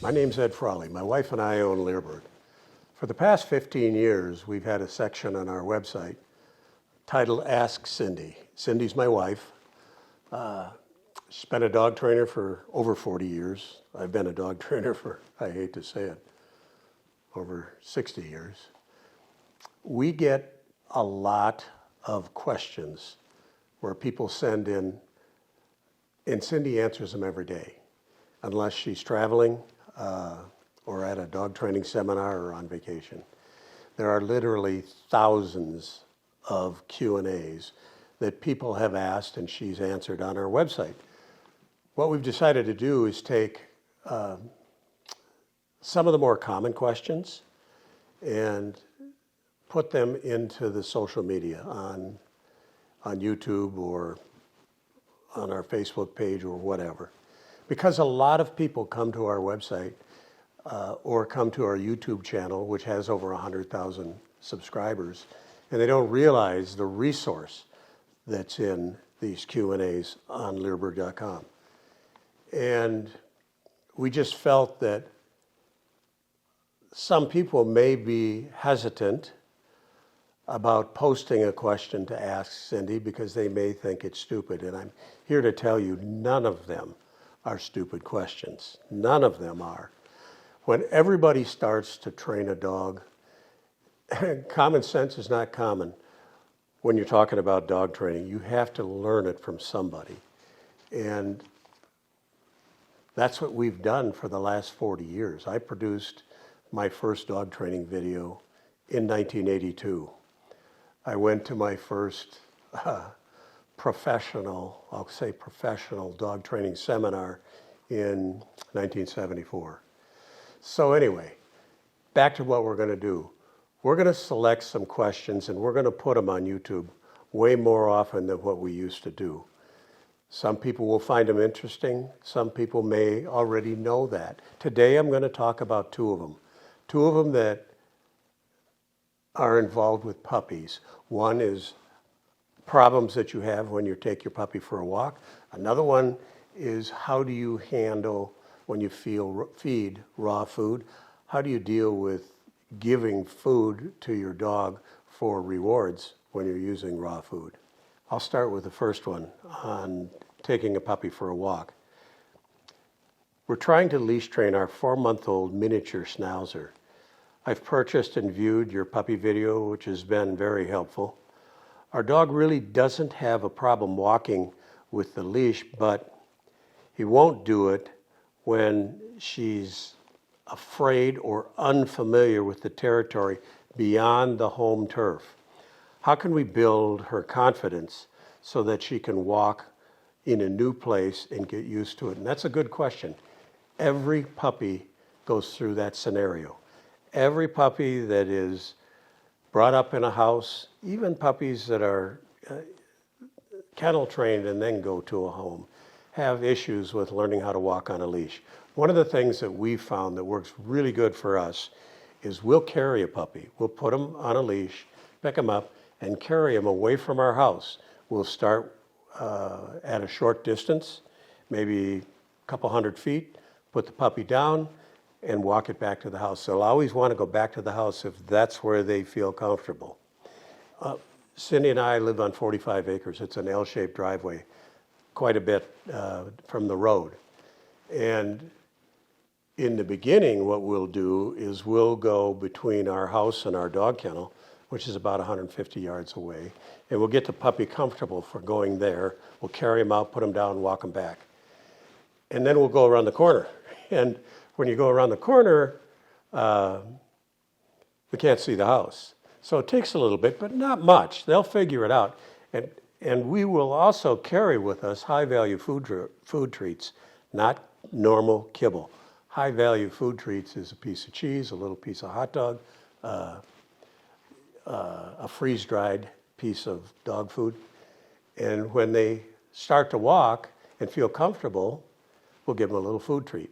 My name's Ed Frawley. My wife and I own Leerburg. For the past 15 years, we've had a section on our website titled Ask Cindy. Cindy's my wife. She's been a dog trainer for over 40 years. I've been a dog trainer for, I hate to say it, over 60 years. We get a lot of questions where people send in, and Cindy answers them every day, unless she's traveling or at a dog training seminar or on vacation. There are literally thousands of Q&As that people have asked and she's answered on our website. What we've decided to do is take some of the more common questions and put them into the social media on YouTube or on our Facebook page or whatever. Because a lot of people come to our website or come to our YouTube channel, which has over 100,000 subscribers, and they don't realize the resource that's in these Q&As on Leerburg.com. And we just felt that some people may be hesitant about posting a question to ask Cindy because they may think it's stupid. And I'm here to tell you, none of them are stupid questions. None of them are. When everybody starts to train a dog, common sense is not common when you're talking about dog training. You have to learn it from somebody. And that's what we've done for the last 40 years. I produced my first dog training video in 1982. I went to my first professional dog training seminar in 1974. So anyway, back to what we're going to do. We're going to select some questions and we're going to put them on YouTube way more often than what we used to do. Some people will find them interesting. Some people may already know that. Today I'm going to talk about two of them. Two of them that are involved with puppies. One is problems that you have when you take your puppy for a walk. Another one is how do you handle when you feed raw food? How do you deal with giving food to your dog for rewards when you're using raw food? I'll start with the first one on taking a puppy for a walk. We're trying to leash train our 4-month-old miniature schnauzer. I've purchased and viewed your puppy video, which has been very helpful. Our dog really doesn't have a problem walking with the leash, but he won't do it when she's afraid or unfamiliar with the territory beyond the home turf. How can we build her confidence so that she can walk in a new place and get used to it? And that's a good question. Every puppy goes through that scenario. Every puppy that is brought up in a house, even puppies that are kennel trained and then go to a home, have issues with learning how to walk on a leash. One of the things that we've found that works really good for us is we'll carry a puppy. We'll put him on a leash, pick him up, and carry him away from our house. We'll start at a short distance, maybe a couple hundred feet, put the puppy down, and walk it back to the house. They'll always want to go back to the house if that's where they feel comfortable. Cindy and I live on 45 acres. It's an L-shaped driveway, quite a bit from the road. And in the beginning, what we'll do is we'll go between our house and our dog kennel, which is about 150 yards away, and we'll get the puppy comfortable for going there. We'll carry him out, put him down, walk him back. And then we'll go around the corner. And when you go around the corner, we can't see the house. So it takes a little bit, but not much. They'll figure it out. And we will also carry with us high-value food treats, not normal kibble. High-value food treats is a piece of cheese, a little piece of hot dog, a freeze-dried piece of dog food. And when they start to walk and feel comfortable, we'll give them a little food treat.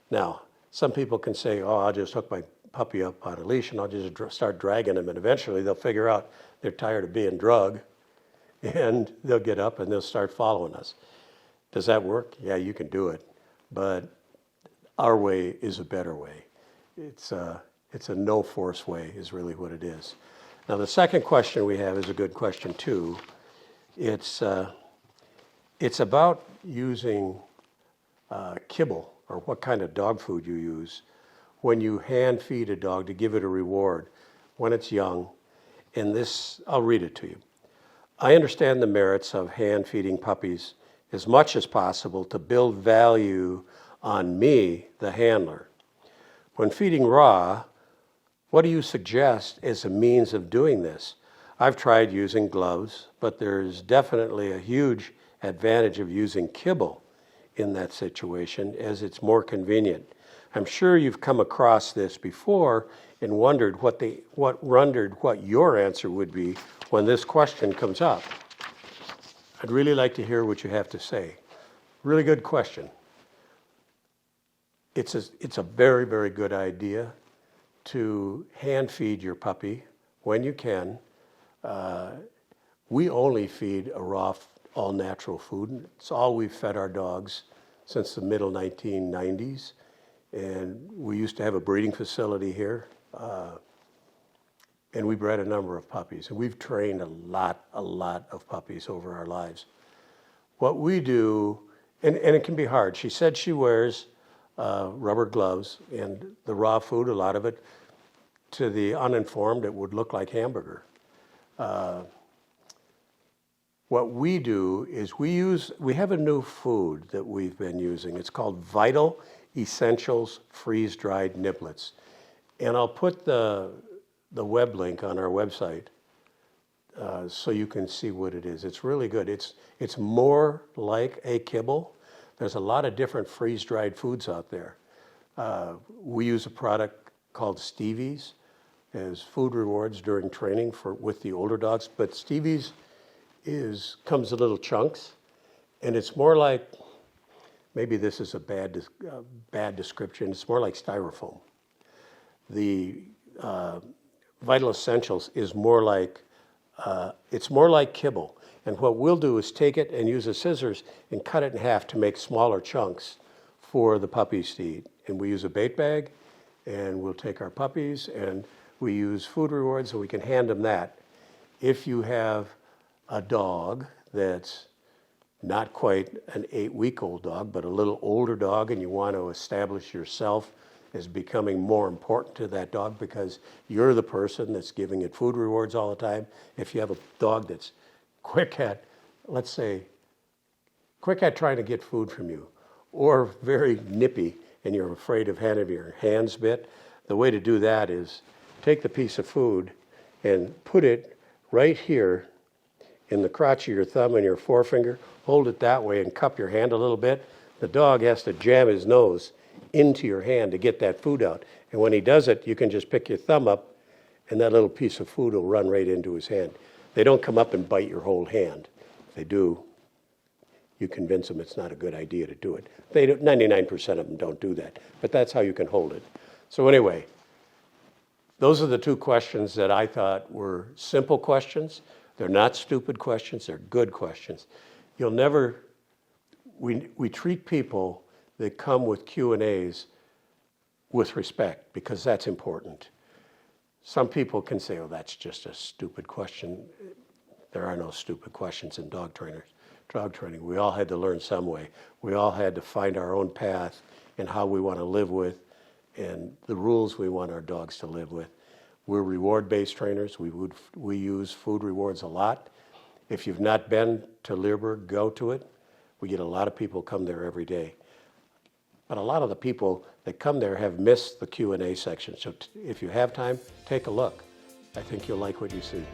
Now, some people can say, oh, I'll just hook my puppy up on a leash and I'll just start dragging them, and eventually they'll figure out they're tired of being drugged and they'll get up and they'll start following us. Does that work? Yeah, you can do it. But Our way is a better way. It's a no force way is really what it is. Now the second question we have is a good question too. It's about using kibble, or what kind of dog food you use when you hand feed a dog to give it a reward when it's young. And this, I'll read it to you. I understand the merits of hand feeding puppies as much as possible to build value on me, the handler. When feeding raw, what do you suggest as a means of doing this? I've tried using gloves, but there's definitely a huge advantage of using kibble in that situation, as it's more convenient. I'm sure you've come across this before and wondered what your answer would be when this question comes up. I'd really like to hear what you have to say. Really good question. It's a very, very good idea to hand feed your puppy when you can. We only feed a raw, all natural food. It's all we've fed our dogs since the middle 1990s. And we used to have a breeding facility here. And we bred a number of puppies. And we've trained a lot of puppies over our lives. What we do, and it can be hard. She said she wears rubber gloves, and the raw food, a lot of it, to the uninformed, it would look like hamburger. What we do is we have a new food that we've been using. It's called Vital Essentials freeze-dried niblets. And I'll put the web link on our website so you can see what it is. It's really good. It's more like a kibble. There's a lot of different freeze-dried foods out there. We use a product called Stevie's as food rewards during training with the older dogs, but Stevie's comes in little chunks, and it's more like, maybe this is a bad description, it's more like styrofoam. The Vital Essentials is more like, it's more like kibble. And what we'll do is take it and use a scissors and cut it in half to make smaller chunks for the puppies to eat. And we use a bait bag, and we'll take our puppies and we use food rewards, so we can hand them that. If you have a dog that's not quite an 8-week-old dog, but a little older dog, and you want to establish yourself as becoming more important to that dog because you're the person that's giving it food rewards all the time. If you have a dog that's quick at trying to get food from you, or very nippy and you're afraid of having your hands bit, the way to do that is take the piece of food and put it right here in the crotch of your thumb and your forefinger, hold it that way and cup your hand a little bit. The dog has to jam his nose into your hand to get that food out. And when he does it, you can just pick your thumb up and that little piece of food will run right into his hand. They don't come up and bite your whole hand. If they do, you convince them it's not a good idea to do it. 99% of them don't do that, but that's how you can hold it. So anyway, those are the two questions that I thought were simple questions. They're not stupid questions, they're good questions. We treat people that come with Q&As with respect because that's important. Some people can say, oh, that's just a stupid question. There are no stupid questions in dog training. We all had to learn some way. We all had to find our own path and how we want to live with and the rules we want our dogs to live with. We're reward-based trainers. We use food rewards a lot. If you've not been to Leerburg, go to it. We get a lot of people come there every day. But a lot of the people that come there have missed the Q&A section. So if you have time, take a look. I think you'll like what you see.